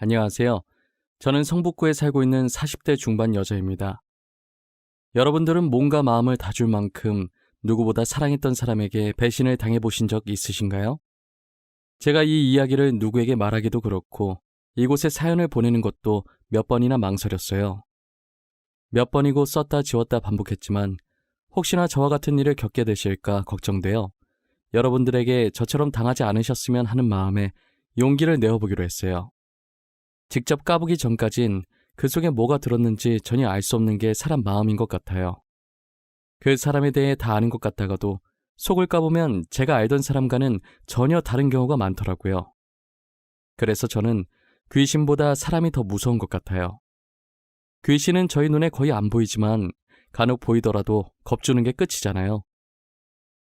안녕하세요. 저는 성북구에 살고 있는 40대 중반 여자입니다. 여러분들은 몸과 마음을 다 줄 만큼 누구보다 사랑했던 사람에게 배신을 당해보신 적 있으신가요? 제가 이 이야기를 누구에게 말하기도 그렇고 이곳에 사연을 보내는 것도 몇 번이나 망설였어요. 몇 번이고 썼다 지웠다 반복했지만 혹시나 저와 같은 일을 겪게 되실까 걱정되어 여러분들에게 저처럼 당하지 않으셨으면 하는 마음에 용기를 내어보기로 했어요. 직접 까보기 전까진 그 속에 뭐가 들었는지 전혀 알 수 없는 게 사람 마음인 것 같아요. 그 사람에 대해 다 아는 것 같다가도 속을 까보면 제가 알던 사람과는 전혀 다른 경우가 많더라고요. 그래서 저는 귀신보다 사람이 더 무서운 것 같아요. 귀신은 저희 눈에 거의 안 보이지만 간혹 보이더라도 겁주는 게 끝이잖아요.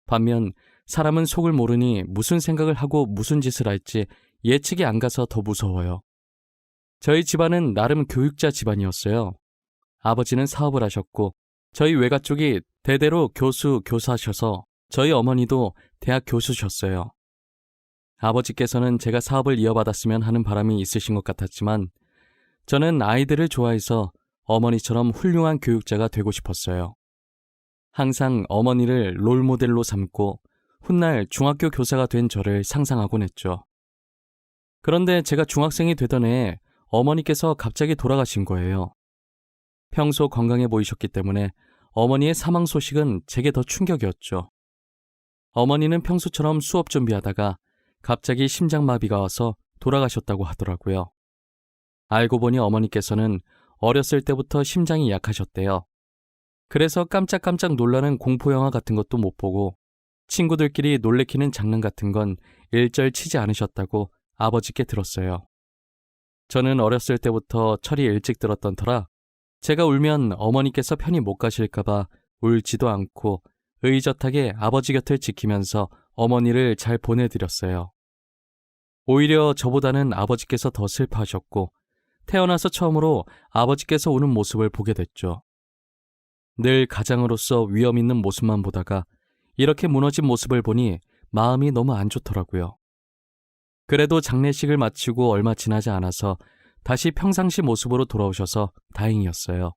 반면 사람은 속을 모르니 무슨 생각을 하고 무슨 짓을 할지 예측이 안 가서 더 무서워요. 저희 집안은 나름 교육자 집안이었어요. 아버지는 사업을 하셨고 저희 외가 쪽이 대대로 교수, 교사셔서 저희 어머니도 대학 교수셨어요. 아버지께서는 제가 사업을 이어받았으면 하는 바람이 있으신 것 같았지만 저는 아이들을 좋아해서 어머니처럼 훌륭한 교육자가 되고 싶었어요. 항상 어머니를 롤모델로 삼고 훗날 중학교 교사가 된 저를 상상하곤 했죠. 그런데 제가 중학생이 되던 해에 어머니께서 갑자기 돌아가신 거예요. 평소 건강해 보이셨기 때문에 어머니의 사망 소식은 제게 더 충격이었죠. 어머니는 평소처럼 수업 준비하다가 갑자기 심장마비가 와서 돌아가셨다고 하더라고요. 알고 보니 어머니께서는 어렸을 때부터 심장이 약하셨대요. 그래서 깜짝깜짝 놀라는 공포영화 같은 것도 못 보고 친구들끼리 놀래키는 장난 같은 건 일절 치지 않으셨다고 아버지께 들었어요. 저는 어렸을 때부터 철이 일찍 들었던 터라 제가 울면 어머니께서 편히 못 가실까봐 울지도 않고 의젓하게 아버지 곁을 지키면서 어머니를 잘 보내드렸어요. 오히려 저보다는 아버지께서 더 슬퍼하셨고 태어나서 처음으로 아버지께서 우는 모습을 보게 됐죠. 늘 가장으로서 위험 있는 모습만 보다가 이렇게 무너진 모습을 보니 마음이 너무 안 좋더라고요. 그래도 장례식을 마치고 얼마 지나지 않아서 다시 평상시 모습으로 돌아오셔서 다행이었어요.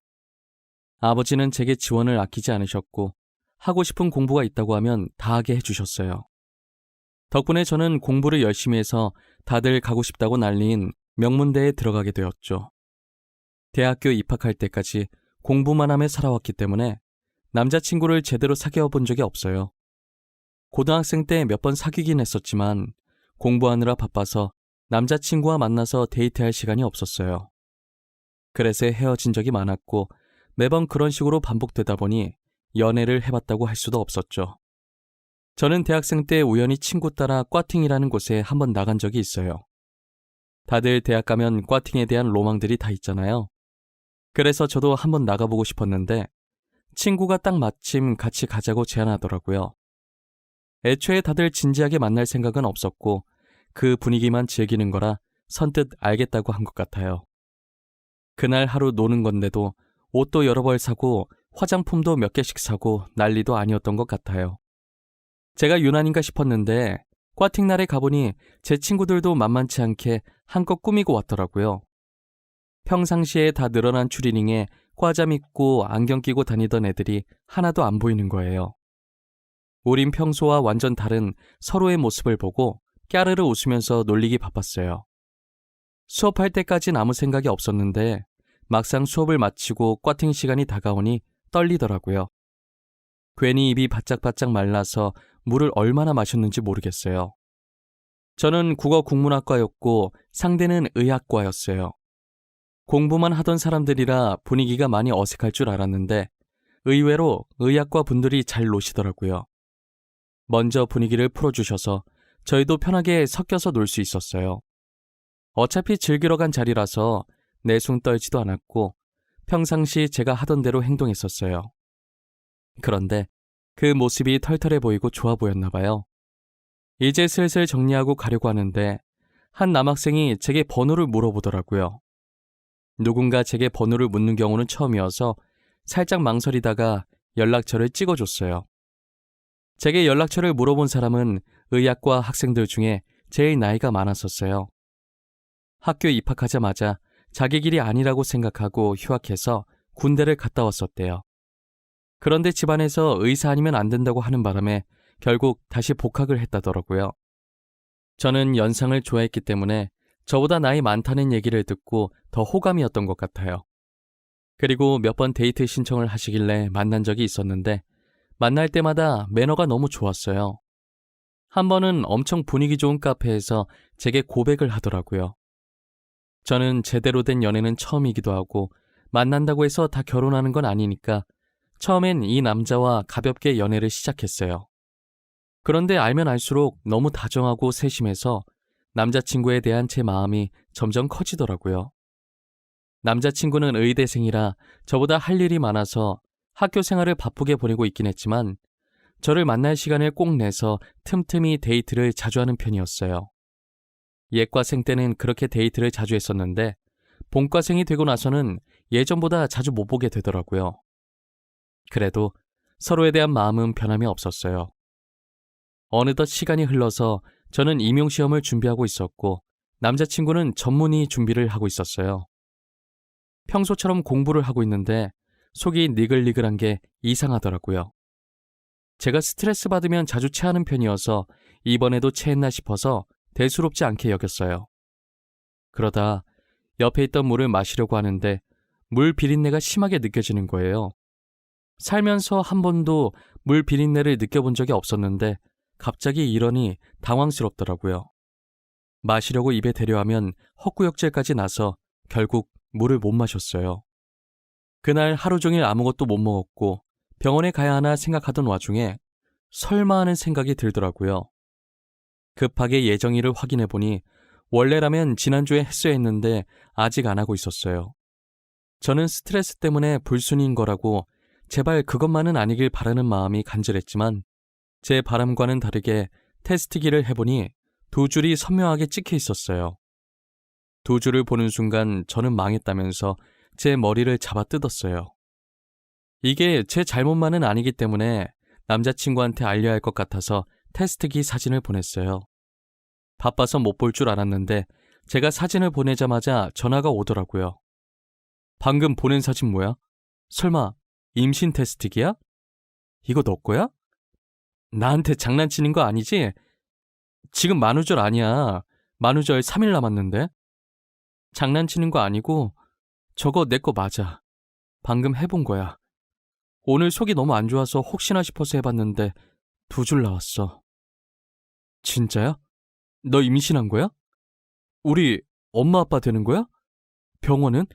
아버지는 제게 지원을 아끼지 않으셨고 하고 싶은 공부가 있다고 하면 다 하게 해주셨어요. 덕분에 저는 공부를 열심히 해서 다들 가고 싶다고 난리인 명문대에 들어가게 되었죠. 대학교 입학할 때까지 공부만 하며 살아왔기 때문에 남자친구를 제대로 사귀어 본 적이 없어요. 고등학생 때 몇 번 사귀긴 했었지만 공부하느라 바빠서 남자친구와 만나서 데이트할 시간이 없었어요. 그래서 헤어진 적이 많았고 매번 그런 식으로 반복되다 보니 연애를 해봤다고 할 수도 없었죠. 저는 대학생 때 우연히 친구 따라 꽈팅이라는 곳에 한번 나간 적이 있어요. 다들 대학 가면 꽈팅에 대한 로망들이 다 있잖아요. 그래서 저도 한번 나가보고 싶었는데 친구가 딱 마침 같이 가자고 제안하더라고요. 애초에 다들 진지하게 만날 생각은 없었고 그 분위기만 즐기는 거라 선뜻 알겠다고 한 것 같아요. 그날 하루 노는 건데도 옷도 여러 벌 사고 화장품도 몇 개씩 사고 난리도 아니었던 것 같아요. 제가 유난인가 싶었는데 꽈팅 날에 가보니 제 친구들도 만만치 않게 한껏 꾸미고 왔더라고요. 평상시에 다 늘어난 추리닝에 과잠 입고 안경 끼고 다니던 애들이 하나도 안 보이는 거예요. 우린 평소와 완전 다른 서로의 모습을 보고 까르르 웃으면서 놀리기 바빴어요. 수업할 때까진 아무 생각이 없었는데 막상 수업을 마치고 꽈팅 시간이 다가오니 떨리더라고요. 괜히 입이 바짝바짝 말라서 물을 얼마나 마셨는지 모르겠어요. 저는 국어 국문학과였고 상대는 의학과였어요. 공부만 하던 사람들이라 분위기가 많이 어색할 줄 알았는데 의외로 의학과 분들이 잘 노시더라고요. 먼저 분위기를 풀어주셔서 저희도 편하게 섞여서 놀 수 있었어요. 어차피 즐기러 간 자리라서 내숭 떨지도 않았고 평상시 제가 하던 대로 행동했었어요. 그런데 그 모습이 털털해 보이고 좋아 보였나 봐요. 이제 슬슬 정리하고 가려고 하는데 한 남학생이 제게 번호를 물어보더라고요. 누군가 제게 번호를 묻는 경우는 처음이어서 살짝 망설이다가 연락처를 찍어줬어요. 제게 연락처를 물어본 사람은 의학과 학생들 중에 제일 나이가 많았었어요. 학교에 입학하자마자 자기 길이 아니라고 생각하고 휴학해서 군대를 갔다 왔었대요. 그런데 집안에서 의사 아니면 안 된다고 하는 바람에 결국 다시 복학을 했다더라고요. 저는 연상을 좋아했기 때문에 저보다 나이 많다는 얘기를 듣고 더 호감이었던 것 같아요. 그리고 몇 번 데이트 신청을 하시길래 만난 적이 있었는데 만날 때마다 매너가 너무 좋았어요. 한 번은 엄청 분위기 좋은 카페에서 제게 고백을 하더라고요. 저는 제대로 된 연애는 처음이기도 하고 만난다고 해서 다 결혼하는 건 아니니까 처음엔 이 남자와 가볍게 연애를 시작했어요. 그런데 알면 알수록 너무 다정하고 세심해서 남자친구에 대한 제 마음이 점점 커지더라고요. 남자친구는 의대생이라 저보다 할 일이 많아서 학교 생활을 바쁘게 보내고 있긴 했지만 저를 만날 시간을 꼭 내서 틈틈이 데이트를 자주 하는 편이었어요. 예과생 때는 그렇게 데이트를 자주 했었는데 본과생이 되고 나서는 예전보다 자주 못 보게 되더라고요. 그래도 서로에 대한 마음은 변함이 없었어요. 어느덧 시간이 흘러서 저는 임용시험을 준비하고 있었고 남자친구는 전문의 준비를 하고 있었어요. 평소처럼 공부를 하고 있는데 속이 니글니글한 게 이상하더라고요. 제가 스트레스 받으면 자주 체하는 편이어서 이번에도 체했나 싶어서 대수롭지 않게 여겼어요. 그러다 옆에 있던 물을 마시려고 하는데 물 비린내가 심하게 느껴지는 거예요. 살면서 한 번도 물 비린내를 느껴본 적이 없었는데 갑자기 이러니 당황스럽더라고요. 마시려고 입에 대려하면 헛구역질까지 나서 결국 물을 못 마셨어요. 그날 하루 종일 아무것도 못 먹었고 병원에 가야 하나 생각하던 와중에 설마 하는 생각이 들더라고요. 급하게 예정일을 확인해보니 원래라면 지난주에 했어야 했는데 아직 안 하고 있었어요. 저는 스트레스 때문에 불순이인 거라고 제발 그것만은 아니길 바라는 마음이 간절했지만 제 바람과는 다르게 테스트기를 해보니 2줄이 선명하게 찍혀 있었어요. 2줄을 보는 순간 저는 망했다면서 제 머리를 잡아 뜯었어요. 이게 제 잘못만은 아니기 때문에 남자친구한테 알려야 할 것 같아서 테스트기 사진을 보냈어요. 바빠서 못 볼 줄 알았는데 제가 사진을 보내자마자 전화가 오더라고요. 방금 보낸 사진 뭐야? 설마 임신 테스트기야? 이거 너 거야? 나한테 장난치는 거 아니지? 지금 만우절 아니야. 만우절 3일 남았는데. 장난치는 거 아니고 저거 내 거 맞아. 방금 해본 거야. 오늘 속이 너무 안 좋아서 혹시나 싶어서 해봤는데 2줄 나왔어. 진짜야? 너 임신한 거야? 우리 엄마 아빠 되는 거야? 병원은?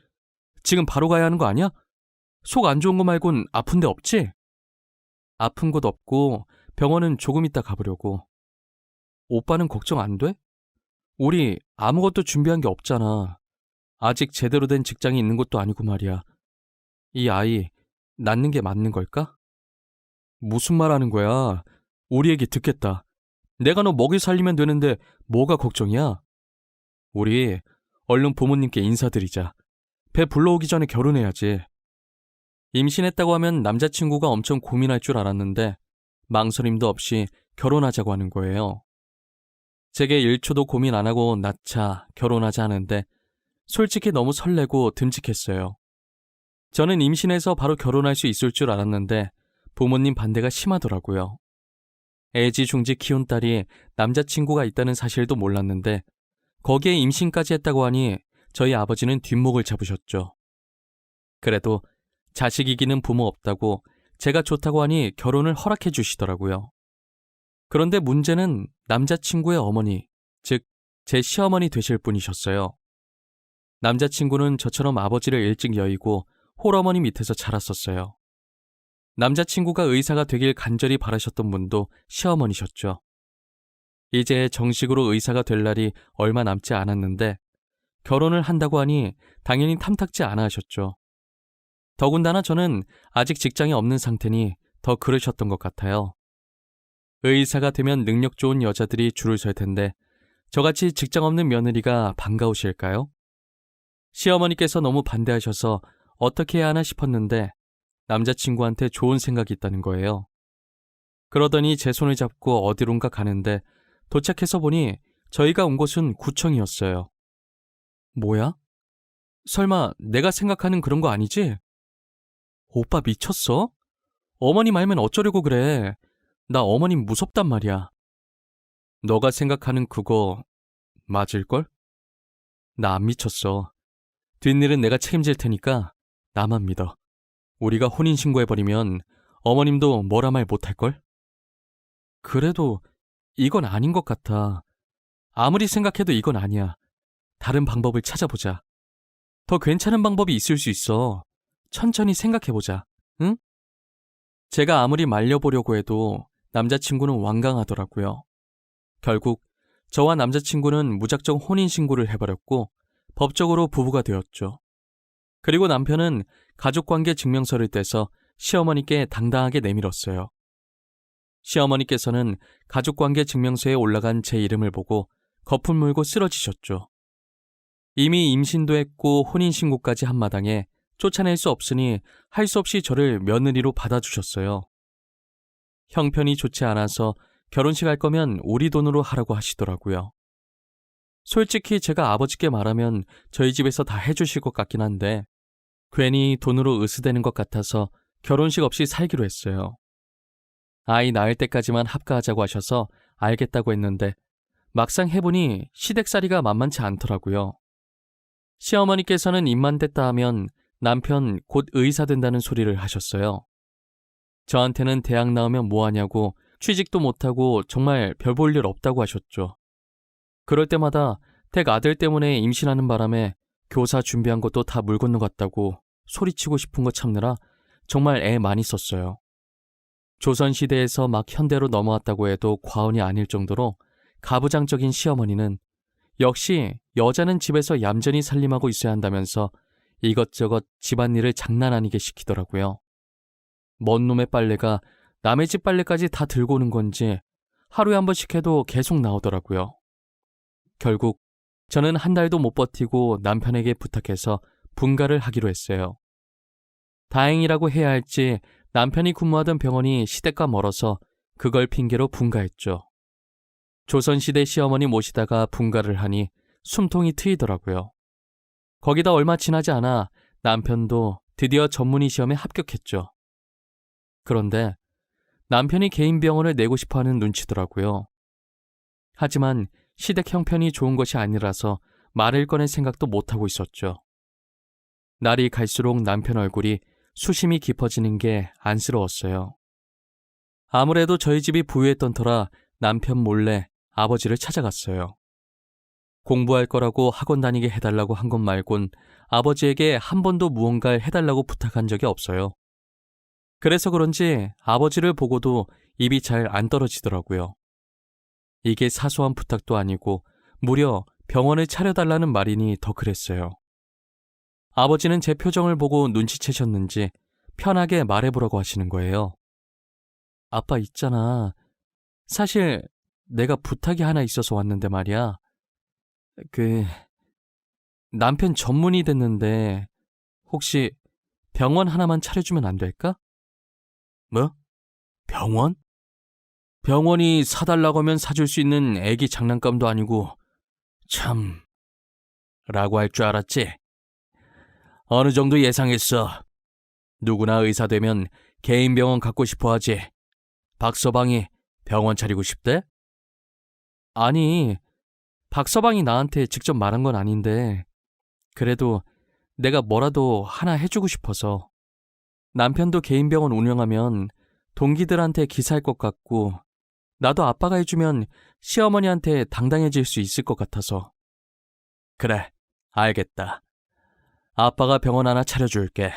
지금 바로 가야 하는 거 아니야? 속 안 좋은 거 말곤 아픈 데 없지? 아픈 곳 없고 병원은 조금 이따 가보려고. 오빠는 걱정 안 돼? 우리 아무것도 준비한 게 없잖아. 아직 제대로 된 직장이 있는 것도 아니고 말이야. 이 아이 낳는 게 맞는 걸까? 무슨 말 하는 거야? 우리 얘기 듣겠다. 내가 너 먹이 살리면 되는데 뭐가 걱정이야? 우리 얼른 부모님께 인사드리자. 배 불러오기 전에 결혼해야지. 임신했다고 하면 남자친구가 엄청 고민할 줄 알았는데 망설임도 없이 결혼하자고 하는 거예요. 제게 1초도 고민 안 하고 낳자, 결혼하자 하는데 솔직히 너무 설레고 듬직했어요. 저는 임신해서 바로 결혼할 수 있을 줄 알았는데 부모님 반대가 심하더라고요. 애지중지 키운 딸이 남자친구가 있다는 사실도 몰랐는데 거기에 임신까지 했다고 하니 저희 아버지는 뒷목을 잡으셨죠. 그래도 자식 이기는 부모 없다고 제가 좋다고 하니 결혼을 허락해 주시더라고요. 그런데 문제는 남자친구의 어머니, 즉 제 시어머니 되실 분이셨어요. 남자친구는 저처럼 아버지를 일찍 여의고 홀어머니 밑에서 자랐었어요. 남자친구가 의사가 되길 간절히 바라셨던 분도 시어머니셨죠. 이제 정식으로 의사가 될 날이 얼마 남지 않았는데 결혼을 한다고 하니 당연히 탐탁지 않아 하셨죠. 더군다나 저는 아직 직장이 없는 상태니 더 그러셨던 것 같아요. 의사가 되면 능력 좋은 여자들이 줄을 설 텐데 저같이 직장 없는 며느리가 반가우실까요? 시어머니께서 너무 반대하셔서 어떻게 해야 하나 싶었는데 남자친구한테 좋은 생각이 있다는 거예요. 그러더니 제 손을 잡고 어디론가 가는데 도착해서 보니 저희가 온 곳은 구청이었어요. 뭐야? 설마 내가 생각하는 그런 거 아니지? 오빠 미쳤어? 어머님 알면 어쩌려고 그래. 나 어머님 무섭단 말이야. 너가 생각하는 그거 맞을걸? 나 안 미쳤어. 뒷일은 내가 책임질 테니까 나만 믿어. 우리가 혼인신고해버리면 어머님도 뭐라 말 못할걸? 그래도 이건 아닌 것 같아. 아무리 생각해도 이건 아니야. 다른 방법을 찾아보자. 더 괜찮은 방법이 있을 수 있어. 천천히 생각해보자. 응? 제가 아무리 말려보려고 해도 남자친구는 완강하더라고요. 결국 저와 남자친구는 무작정 혼인신고를 해버렸고 법적으로 부부가 되었죠. 그리고 남편은 가족관계 증명서를 떼서 시어머니께 당당하게 내밀었어요. 시어머니께서는 가족관계 증명서에 올라간 제 이름을 보고 거품 물고 쓰러지셨죠. 이미 임신도 했고 혼인신고까지 한 마당에 쫓아낼 수 없으니 할 수 없이 저를 며느리로 받아주셨어요. 형편이 좋지 않아서 결혼식 할 거면 우리 돈으로 하라고 하시더라고요. 솔직히 제가 아버지께 말하면 저희 집에서 다 해주실 것 같긴 한데 괜히 돈으로 으스대는 것 같아서 결혼식 없이 살기로 했어요. 아이 낳을 때까지만 합가하자고 하셔서 알겠다고 했는데 막상 해보니 시댁살이가 만만치 않더라고요. 시어머니께서는 입만 댔다 하면 남편 곧 의사 된다는 소리를 하셨어요. 저한테는 대학 나오면 뭐하냐고 취직도 못하고 정말 별 볼 일 없다고 하셨죠. 그럴 때마다 댁 아들 때문에 임신하는 바람에 교사 준비한 것도 다 물 건너갔다고 소리치고 싶은 거 참느라 정말 애 많이 썼어요. 조선시대에서 막 현대로 넘어왔다고 해도 과언이 아닐 정도로 가부장적인 시어머니는 역시 여자는 집에서 얌전히 살림하고 있어야 한다면서 이것저것 집안일을 장난 아니게 시키더라고요. 먼 놈의 빨래가 남의 집 빨래까지 다 들고 오는 건지 하루에 한 번씩 해도 계속 나오더라고요. 결국 저는 한 달도 못 버티고 남편에게 부탁해서 분가를 하기로 했어요. 다행이라고 해야 할지 남편이 근무하던 병원이 시댁과 멀어서 그걸 핑계로 분가했죠. 조선시대 시어머니 모시다가 분가를 하니 숨통이 트이더라고요. 거기다 얼마 지나지 않아 남편도 드디어 전문의 시험에 합격했죠. 그런데 남편이 개인 병원을 내고 싶어하는 눈치더라고요. 하지만 시댁 형편이 좋은 것이 아니라서 말을 꺼낼 생각도 못하고 있었죠. 날이 갈수록 남편 얼굴이 수심이 깊어지는 게 안쓰러웠어요. 아무래도 저희 집이 부유했던 터라 남편 몰래 아버지를 찾아갔어요. 공부할 거라고 학원 다니게 해달라고 한 것 말곤 아버지에게 한 번도 무언가를 해달라고 부탁한 적이 없어요. 그래서 그런지 아버지를 보고도 입이 잘 안 떨어지더라고요. 이게 사소한 부탁도 아니고 무려 병원을 차려달라는 말이니 더 그랬어요. 아버지는 제 표정을 보고 눈치채셨는지 편하게 말해보라고 하시는 거예요. 아빠 있잖아. 사실 내가 부탁이 하나 있어서 왔는데 말이야. 남편 전문의 됐는데 혹시 병원 하나만 차려주면 안 될까? 뭐? 병원? 병원이 사달라고 하면 사줄 수 있는 애기 장난감도 아니고 참... 라고 할 줄 알았지? 어느 정도 예상했어. 누구나 의사 되면 개인 병원 갖고 싶어 하지. 박서방이 병원 차리고 싶대? 아니, 박서방이 나한테 직접 말한 건 아닌데 그래도 내가 뭐라도 하나 해주고 싶어서. 남편도 개인 병원 운영하면 동기들한테 기사할 것 같고 나도 아빠가 해주면 시어머니한테 당당해질 수 있을 것 같아서. 그래, 알겠다. 아빠가 병원 하나 차려줄게.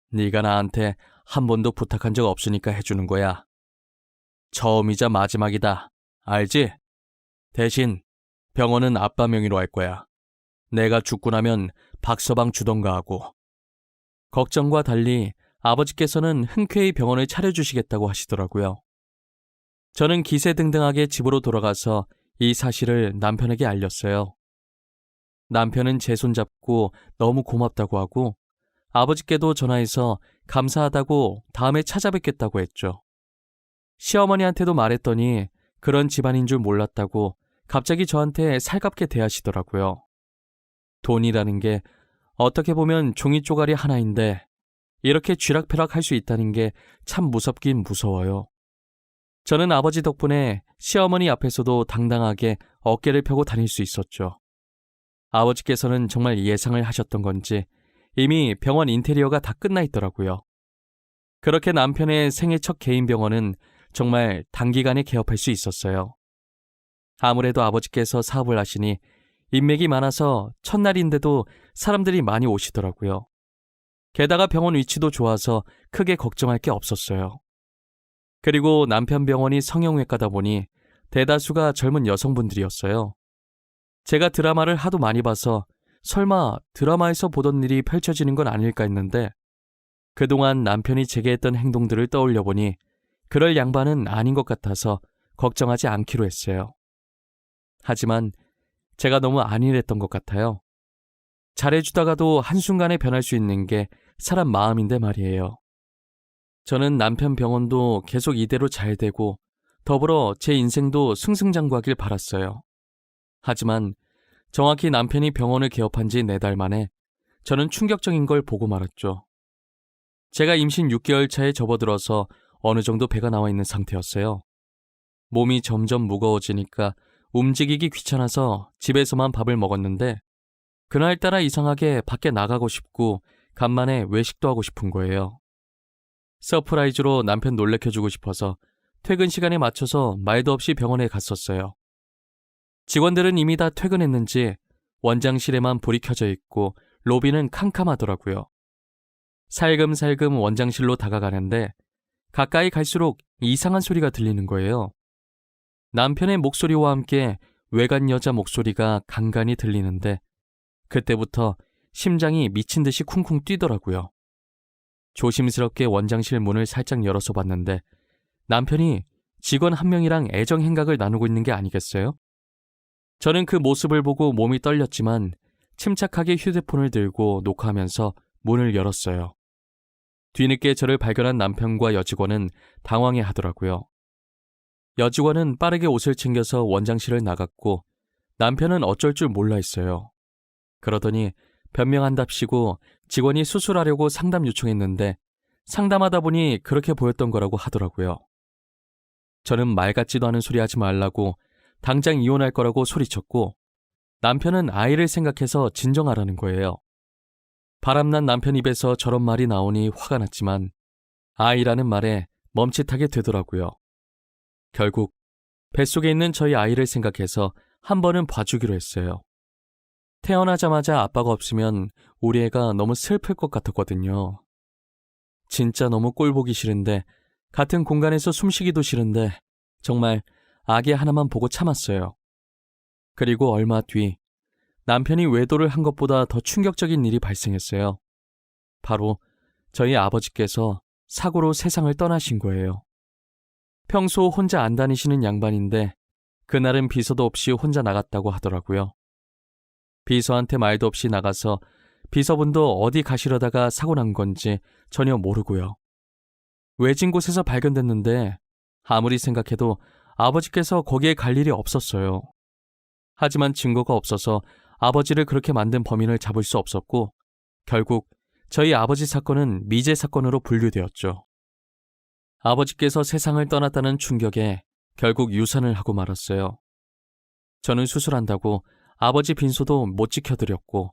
네가 나한테 한 번도 부탁한 적 없으니까 해주는 거야. 처음이자 마지막이다. 알지? 대신 병원은 아빠 명의로 할 거야. 내가 죽고 나면 박서방 주던가 하고. 걱정과 달리 아버지께서는 흔쾌히 병원을 차려주시겠다고 하시더라고요. 저는 기세등등하게 집으로 돌아가서 이 사실을 남편에게 알렸어요. 남편은 제 손잡고 너무 고맙다고 하고 아버지께도 전화해서 감사하다고 다음에 찾아뵙겠다고 했죠. 시어머니한테도 말했더니 그런 집안인 줄 몰랐다고 갑자기 저한테 살갑게 대하시더라고요. 돈이라는 게 어떻게 보면 종이 쪼가리 하나인데 이렇게 쥐락펴락할 수 있다는 게 참 무섭긴 무서워요. 저는 아버지 덕분에 시어머니 앞에서도 당당하게 어깨를 펴고 다닐 수 있었죠. 아버지께서는 정말 예상을 하셨던 건지 이미 병원 인테리어가 다 끝나 있더라고요. 그렇게 남편의 생애 첫 개인 병원은 정말 단기간에 개업할 수 있었어요. 아무래도 아버지께서 사업을 하시니 인맥이 많아서 첫날인데도 사람들이 많이 오시더라고요. 게다가 병원 위치도 좋아서 크게 걱정할 게 없었어요. 그리고 남편 병원이 성형외과다 보니 대다수가 젊은 여성분들이었어요. 제가 드라마를 하도 많이 봐서 설마 드라마에서 보던 일이 펼쳐지는 건 아닐까 했는데 그동안 남편이 제게 했던 행동들을 떠올려 보니 그럴 양반은 아닌 것 같아서 걱정하지 않기로 했어요. 하지만 제가 너무 안일했던 것 같아요. 잘해주다가도 한순간에 변할 수 있는 게 사람 마음인데 말이에요. 저는 남편 병원도 계속 이대로 잘 되고 더불어 제 인생도 승승장구하길 바랐어요. 하지만 정확히 남편이 병원을 개업한 지 4달 만에 저는 충격적인 걸 보고 말았죠. 제가 임신 6개월 차에 접어들어서 어느 정도 배가 나와 있는 상태였어요. 몸이 점점 무거워지니까 움직이기 귀찮아서 집에서만 밥을 먹었는데 그날따라 이상하게 밖에 나가고 싶고 간만에 외식도 하고 싶은 거예요. 서프라이즈로 남편 놀래켜주고 싶어서 퇴근 시간에 맞춰서 말도 없이 병원에 갔었어요. 직원들은 이미 다 퇴근했는지 원장실에만 불이 켜져 있고 로비는 캄캄하더라고요. 살금살금 원장실로 다가가는데 가까이 갈수록 이상한 소리가 들리는 거예요. 남편의 목소리와 함께 외간 여자 목소리가 간간히 들리는데 그때부터 심장이 미친 듯이 쿵쿵 뛰더라고요. 조심스럽게 원장실 문을 살짝 열어서 봤는데 남편이 직원 한 명이랑 애정 행각을 나누고 있는 게 아니겠어요? 저는 그 모습을 보고 몸이 떨렸지만 침착하게 휴대폰을 들고 녹화하면서 문을 열었어요. 뒤늦게 저를 발견한 남편과 여직원은 당황해 하더라고요. 여직원은 빠르게 옷을 챙겨서 원장실을 나갔고 남편은 어쩔 줄 몰라 했어요. 그러더니 변명한답시고 직원이 수술하려고 상담 요청했는데 상담하다 보니 그렇게 보였던 거라고 하더라고요. 저는 말 같지도 않은 소리 하지 말라고 당장 이혼할 거라고 소리쳤고 남편은 아이를 생각해서 진정하라는 거예요. 바람난 남편 입에서 저런 말이 나오니 화가 났지만 아이라는 말에 멈칫하게 되더라고요. 결국 뱃속에 있는 저희 아이를 생각해서 한 번은 봐주기로 했어요. 태어나자마자 아빠가 없으면 우리 애가 너무 슬플 것 같았거든요. 진짜 너무 꼴 보기 싫은데 같은 공간에서 숨쉬기도 싫은데 정말 아기 하나만 보고 참았어요. 그리고 얼마 뒤 남편이 외도를 한 것보다 더 충격적인 일이 발생했어요. 바로 저희 아버지께서 사고로 세상을 떠나신 거예요. 평소 혼자 안 다니시는 양반인데 그날은 비서도 없이 혼자 나갔다고 하더라고요. 비서한테 말도 없이 나가서 비서분도 어디 가시려다가 사고 난 건지 전혀 모르고요. 외진 곳에서 발견됐는데 아무리 생각해도 아버지께서 거기에 갈 일이 없었어요. 하지만 증거가 없어서 아버지를 그렇게 만든 범인을 잡을 수 없었고 결국 저희 아버지 사건은 미제 사건으로 분류되었죠. 아버지께서 세상을 떠났다는 충격에 결국 유산을 하고 말았어요. 저는 수술한다고 아버지 빈소도 못 지켜드렸고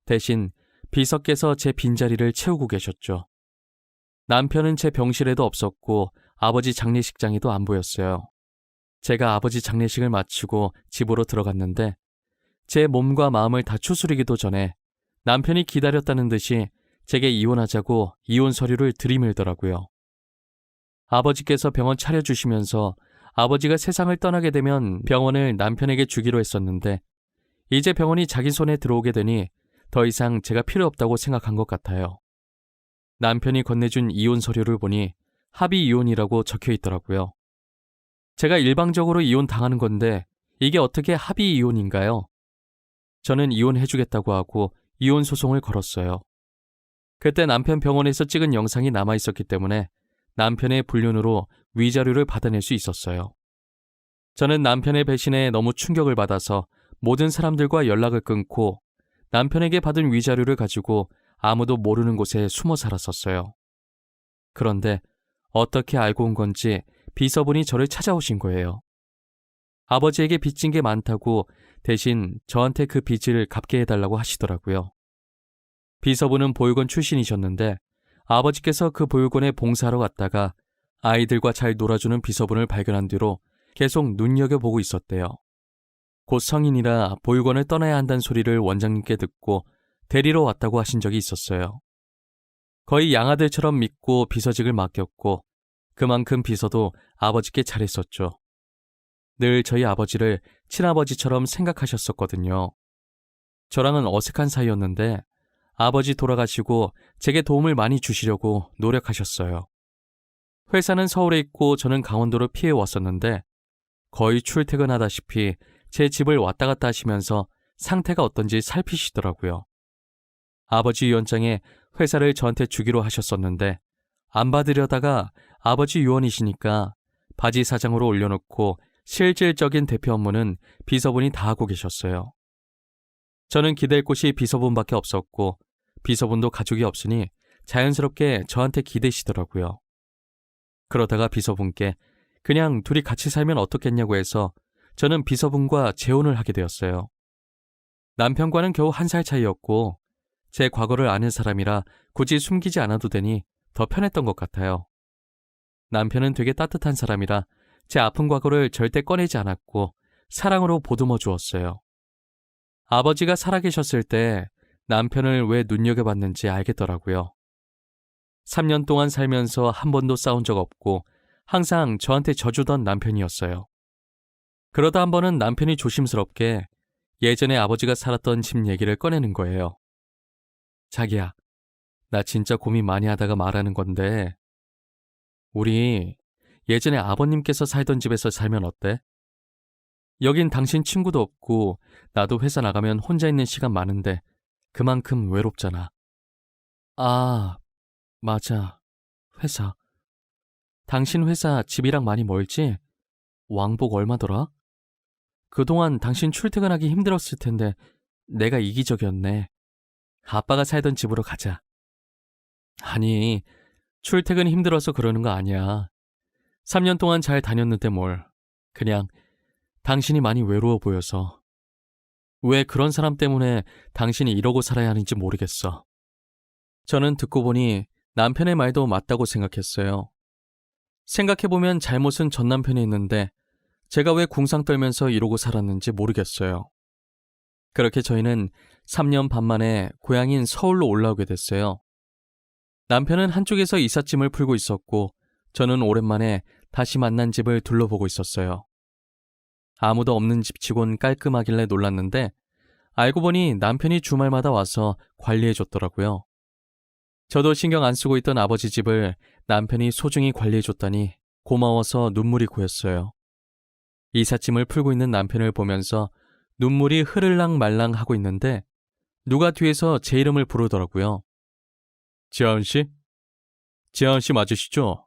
대신 비서께서 제 빈자리를 채우고 계셨죠. 남편은 제 병실에도 없었고 아버지 장례식장에도 안 보였어요. 제가 아버지 장례식을 마치고 집으로 들어갔는데 제 몸과 마음을 다 추스리기도 전에 남편이 기다렸다는 듯이 제게 이혼하자고 이혼 서류를 들이밀더라고요. 아버지께서 병원 차려주시면서 아버지가 세상을 떠나게 되면 병원을 남편에게 주기로 했었는데 이제 병원이 자기 손에 들어오게 되니 더 이상 제가 필요 없다고 생각한 것 같아요. 남편이 건네준 이혼 서류를 보니 합의 이혼이라고 적혀 있더라고요. 제가 일방적으로 이혼 당하는 건데 이게 어떻게 합의 이혼인가요? 저는 이혼해주겠다고 하고 이혼 소송을 걸었어요. 그때 남편 병원에서 찍은 영상이 남아있었기 때문에 남편의 불륜으로 위자료를 받아낼 수 있었어요. 저는 남편의 배신에 너무 충격을 받아서 모든 사람들과 연락을 끊고 남편에게 받은 위자료를 가지고 아무도 모르는 곳에 숨어 살았었어요. 그런데 어떻게 알고 온 건지 비서분이 저를 찾아오신 거예요. 아버지에게 빚진 게 많다고 대신 저한테 그 빚을 갚게 해달라고 하시더라고요. 비서분은 보육원 출신이셨는데 아버지께서 그 보육원에 봉사하러 갔다가 아이들과 잘 놀아주는 비서분을 발견한 뒤로 계속 눈여겨보고 있었대요. 곧 성인이라 보육원을 떠나야 한다는 소리를 원장님께 듣고 데리러 왔다고 하신 적이 있었어요. 거의 양아들처럼 믿고 비서직을 맡겼고 그만큼 비서도 아버지께 잘했었죠. 늘 저희 아버지를 친아버지처럼 생각하셨었거든요. 저랑은 어색한 사이였는데 아버지 돌아가시고 제게 도움을 많이 주시려고 노력하셨어요. 회사는 서울에 있고 저는 강원도로 피해 왔었는데 거의 출퇴근하다시피 제 집을 왔다 갔다 하시면서 상태가 어떤지 살피시더라고요. 아버지 유언장에 회사를 저한테 주기로 하셨었는데 안 받으려다가 아버지 유언이시니까 바지 사장으로 올려놓고 실질적인 대표 업무는 비서분이 다 하고 계셨어요. 저는 기댈 곳이 비서분밖에 없었고 비서분도 가족이 없으니 자연스럽게 저한테 기대시더라고요. 그러다가 비서분께 그냥 둘이 같이 살면 어떻겠냐고 해서 저는 비서분과 재혼을 하게 되었어요. 남편과는 겨우 1살 차이였고 제 과거를 아는 사람이라 굳이 숨기지 않아도 되니 더 편했던 것 같아요. 남편은 되게 따뜻한 사람이라 제 아픈 과거를 절대 꺼내지 않았고 사랑으로 보듬어 주었어요. 아버지가 살아계셨을 때 남편을 왜 눈여겨봤는지 알겠더라고요. 3년 동안 살면서 한 번도 싸운 적 없고 항상 저한테 져주던 남편이었어요. 그러다 한 번은 남편이 조심스럽게 예전에 아버지가 살았던 집 얘기를 꺼내는 거예요. 자기야, 나 진짜 고민 많이 하다가 말하는 건데 우리 예전에 아버님께서 살던 집에서 살면 어때? 여긴 당신 친구도 없고 나도 회사 나가면 혼자 있는 시간 많은데 그만큼 외롭잖아. 아, 맞아. 회사. 당신 회사 집이랑 많이 멀지? 왕복 얼마더라? 그동안 당신 출퇴근하기 힘들었을 텐데 내가 이기적이었네. 아빠가 살던 집으로 가자. 아니, 출퇴근이 힘들어서 그러는 거 아니야. 3년 동안 잘 다녔는데 뭘. 그냥 당신이 많이 외로워 보여서. 왜 그런 사람 때문에 당신이 이러고 살아야 하는지 모르겠어. 저는 듣고 보니 남편의 말도 맞다고 생각했어요. 생각해보면 잘못은 전 남편이 있는데 제가 왜 궁상 떨면서 이러고 살았는지 모르겠어요. 그렇게 저희는 3년 반 만에 고향인 서울로 올라오게 됐어요. 남편은 한쪽에서 이삿짐을 풀고 있었고 저는 오랜만에 다시 만난 집을 둘러보고 있었어요. 아무도 없는 집치곤 깔끔하길래 놀랐는데 알고 보니 남편이 주말마다 와서 관리해줬더라고요. 저도 신경 안 쓰고 있던 아버지 집을 남편이 소중히 관리해줬다니 고마워서 눈물이 고였어요. 이삿짐을 풀고 있는 남편을 보면서 눈물이 흐를랑 말랑 하고 있는데 누가 뒤에서 제 이름을 부르더라고요. 지하은 씨? 지하은 씨 맞으시죠?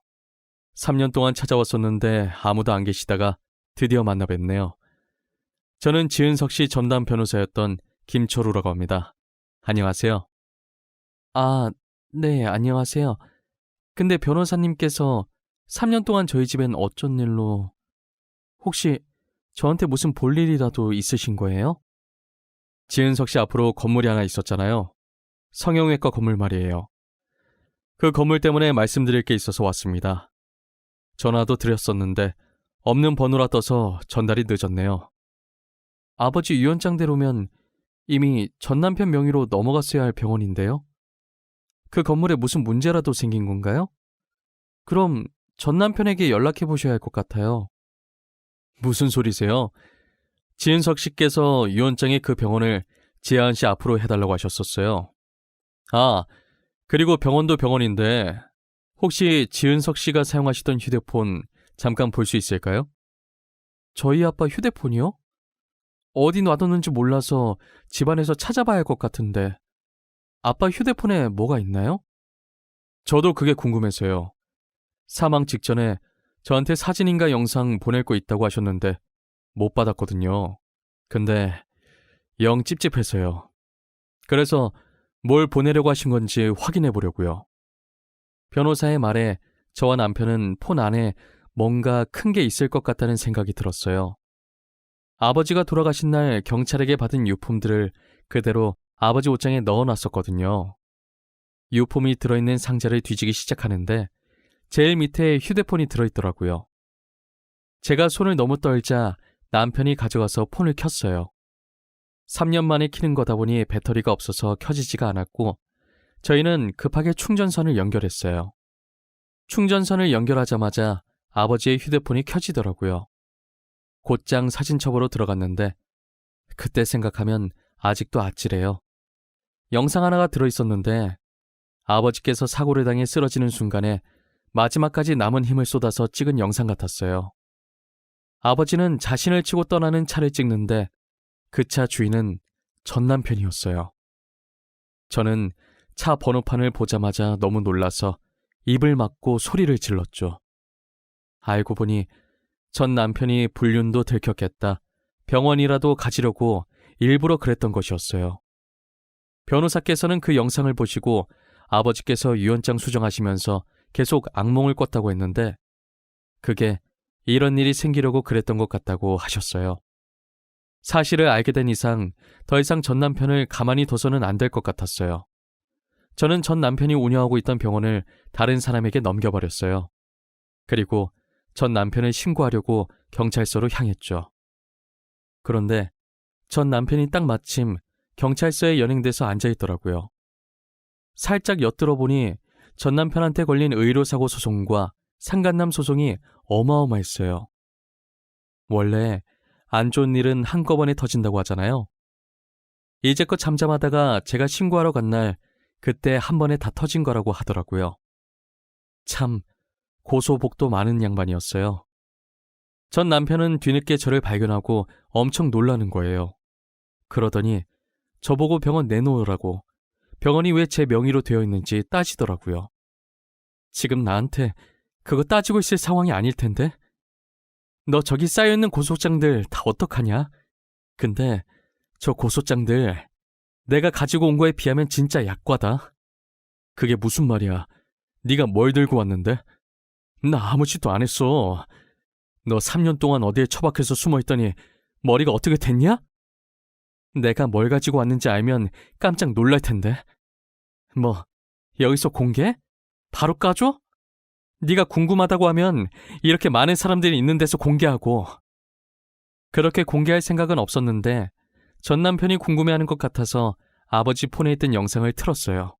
3년 동안 찾아왔었는데 아무도 안 계시다가 드디어 만나 뵙네요. 저는 지은석 씨 전담 변호사였던 김철우라고 합니다. 안녕하세요. 아, 네, 안녕하세요. 근데 변호사님께서 3년 동안 저희 집엔 어쩐 일로... 혹시 저한테 무슨 볼 일이라도 있으신 거예요? 지은석 씨 앞으로 건물이 하나 있었잖아요. 성형외과 건물 말이에요. 그 건물 때문에 말씀드릴 게 있어서 왔습니다. 전화도 드렸었는데 없는 번호라 떠서 전달이 늦었네요. 아버지 유언장대로면 이미 전 남편 명의로 넘어갔어야 할 병원인데요. 그 건물에 무슨 문제라도 생긴 건가요? 그럼 전 남편에게 연락해 보셔야 할 것 같아요. 무슨 소리세요? 지은석 씨께서 유언장에 그 병원을 지하은 씨 앞으로 해달라고 하셨었어요. 아, 그리고 병원도 병원인데 혹시 지은석 씨가 사용하시던 휴대폰 잠깐 볼 수 있을까요? 저희 아빠 휴대폰이요? 어디 놔뒀는지 몰라서 집안에서 찾아봐야 할 것 같은데 아빠 휴대폰에 뭐가 있나요? 저도 그게 궁금해서요. 사망 직전에 저한테 사진인가 영상 보낼 거 있다고 하셨는데 못 받았거든요. 근데 영 찝찝해서요. 그래서 뭘 보내려고 하신 건지 확인해 보려고요. 변호사의 말에 저와 남편은 폰 안에 뭔가 큰 게 있을 것 같다는 생각이 들었어요. 아버지가 돌아가신 날 경찰에게 받은 유품들을 그대로 아버지 옷장에 넣어놨었거든요. 유품이 들어있는 상자를 뒤지기 시작하는데 제일 밑에 휴대폰이 들어있더라고요. 제가 손을 너무 떨자 남편이 가져가서 폰을 켰어요. 3년 만에 켜는 거다 보니 배터리가 없어서 켜지지가 않았고 저희는 급하게 충전선을 연결했어요. 충전선을 연결하자마자 아버지의 휴대폰이 켜지더라고요. 곧장 사진첩으로 들어갔는데 그때 생각하면 아직도 아찔해요. 영상 하나가 들어있었는데 아버지께서 사고를 당해 쓰러지는 순간에 마지막까지 남은 힘을 쏟아서 찍은 영상 같았어요. 아버지는 자신을 치고 떠나는 차를 찍는데 그 차 주인은 전 남편이었어요. 저는 차 번호판을 보자마자 너무 놀라서 입을 막고 소리를 질렀죠. 알고 보니 전 남편이 불륜도 들켰겠다, 병원이라도 가지려고 일부러 그랬던 것이었어요. 변호사께서는 그 영상을 보시고 아버지께서 유언장 수정하시면서 계속 악몽을 꿨다고 했는데 그게 이런 일이 생기려고 그랬던 것 같다고 하셨어요. 사실을 알게 된 이상 더 이상 전 남편을 가만히 둬서는 안 될 것 같았어요. 저는 전 남편이 운영하고 있던 병원을 다른 사람에게 넘겨버렸어요. 그리고 전 남편을 신고하려고 경찰서로 향했죠. 그런데 전 남편이 딱 마침 경찰서에 연행돼서 앉아있더라고요. 살짝 엿들어 보니 전 남편한테 걸린 의료사고 소송과 상간남 소송이 어마어마했어요. 원래 안 좋은 일은 한꺼번에 터진다고 하잖아요. 이제껏 잠잠하다가 제가 신고하러 간 날 그때 한 번에 다 터진 거라고 하더라고요. 참 고소복도 많은 양반이었어요. 전 남편은 뒤늦게 저를 발견하고 엄청 놀라는 거예요. 그러더니 저보고 병원 내놓으라고, 병원이 왜 제 명의로 되어 있는지 따지더라고요. 지금 나한테 그거 따지고 있을 상황이 아닐 텐데? 너 저기 쌓여있는 고소장들 다 어떡하냐? 근데 저 고소장들 내가 가지고 온 거에 비하면 진짜 약과다. 그게 무슨 말이야? 네가 뭘 들고 왔는데? 나 아무 짓도 안 했어. 너 3년 동안 어디에 처박혀서 숨어있더니 머리가 어떻게 됐냐? 내가 뭘 가지고 왔는지 알면 깜짝 놀랄 텐데. 뭐 여기서 공개? 바로 까줘? 네가 궁금하다고 하면 이렇게 많은 사람들이 있는 데서 공개하고. 그렇게 공개할 생각은 없었는데 전 남편이 궁금해하는 것 같아서 아버지 폰에 있던 영상을 틀었어요.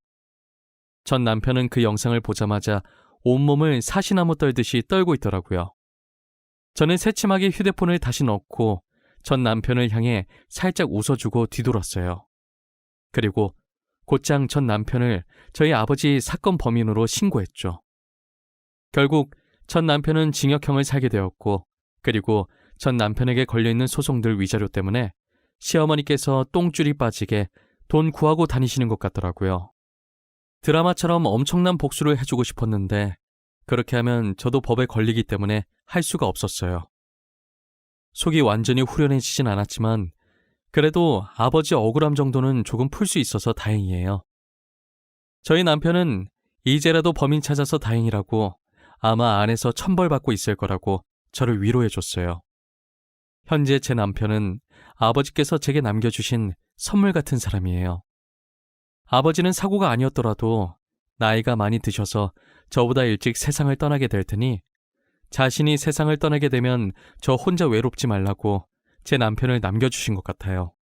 전 남편은 그 영상을 보자마자 온몸을 사시나무 떨듯이 떨고 있더라고요. 저는 새침하게 휴대폰을 다시 넣고 전 남편을 향해 살짝 웃어주고 뒤돌았어요. 그리고 곧장 전 남편을 저희 아버지 사건 범인으로 신고했죠. 결국 전 남편은 징역형을 살게 되었고, 그리고 전 남편에게 걸려있는 소송들 위자료 때문에 시어머니께서 똥줄이 빠지게 돈 구하고 다니시는 것 같더라고요. 드라마처럼 엄청난 복수를 해주고 싶었는데 그렇게 하면 저도 법에 걸리기 때문에 할 수가 없었어요. 속이 완전히 후련해지진 않았지만 그래도 아버지 억울함 정도는 조금 풀 수 있어서 다행이에요. 저희 남편은 이제라도 범인 찾아서 다행이라고, 아마 안에서 천벌받고 있을 거라고 저를 위로해줬어요. 현재 제 남편은 아버지께서 제게 남겨주신 선물 같은 사람이에요. 아버지는 사고가 아니었더라도 나이가 많이 드셔서 저보다 일찍 세상을 떠나게 될 테니 자신이 세상을 떠나게 되면 저 혼자 외롭지 말라고 제 남편을 남겨주신 것 같아요.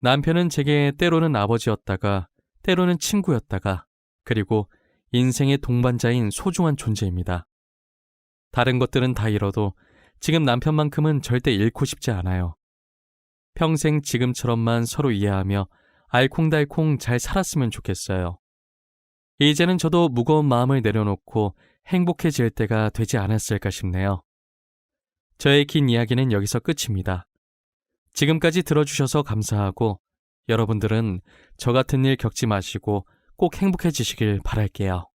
남편은 제게 때로는 아버지였다가 때로는 친구였다가 그리고 인생의 동반자인 소중한 존재입니다. 다른 것들은 다 잃어도 지금 남편만큼은 절대 잃고 싶지 않아요. 평생 지금처럼만 서로 이해하며 알콩달콩 잘 살았으면 좋겠어요. 이제는 저도 무거운 마음을 내려놓고 행복해질 때가 되지 않았을까 싶네요. 저의 긴 이야기는 여기서 끝입니다. 지금까지 들어주셔서 감사하고 여러분들은 저 같은 일 겪지 마시고 꼭 행복해지시길 바랄게요.